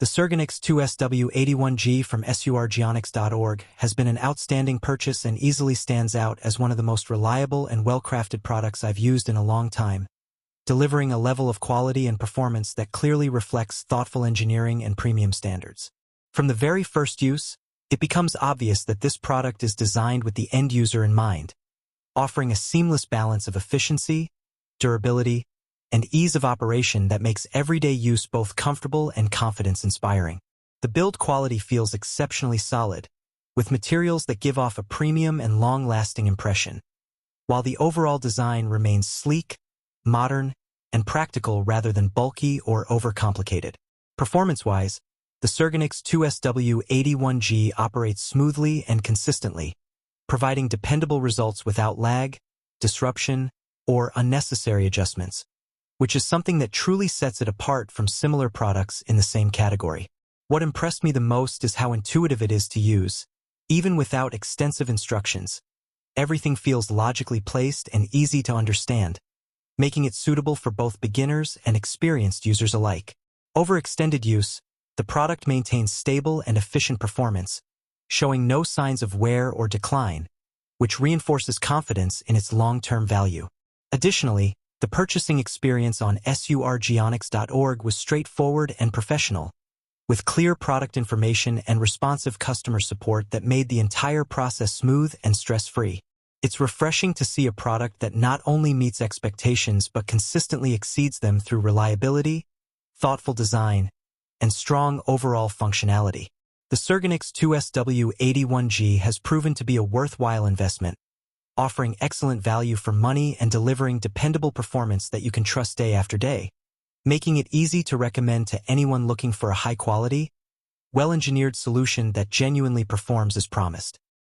The SurgoNix 2SW81G from SurgoNix.org has been an outstanding purchase and easily stands out as one of the most reliable and well-crafted products I've used in a long time, delivering a level of quality and performance that clearly reflects thoughtful engineering and premium standards. From the very first use, it becomes obvious that this product is designed with the end user in mind, offering a seamless balance of efficiency, durability, and ease of operation that makes everyday use both comfortable and confidence-inspiring. The build quality feels exceptionally solid, with materials that give off a premium and long-lasting impression, while the overall design remains sleek, modern, and practical rather than bulky or overcomplicated. Performance-wise, the SurgoNix 2SW81G operates smoothly and consistently, providing dependable results without lag, disruption, or unnecessary adjustments, which is something that truly sets it apart from similar products in the same category. What impressed me the most is how intuitive it is to use, even without extensive instructions. Everything feels logically placed and easy to understand, making it suitable for both beginners and experienced users alike. Over extended use, the product maintains stable and efficient performance, showing no signs of wear or decline, which reinforces confidence in its long-term value. Additionally, the purchasing experience on SurgoNix.org was straightforward and professional, with clear product information and responsive customer support that made the entire process smooth and stress-free. It's refreshing to see a product that not only meets expectations but consistently exceeds them through reliability, thoughtful design, and strong overall functionality. The SurgoNix 2SW81G has proven to be a worthwhile investment, offering excellent value for money and delivering dependable performance that you can trust day after day, making it easy to recommend to anyone looking for a high-quality, well-engineered solution that genuinely performs as promised.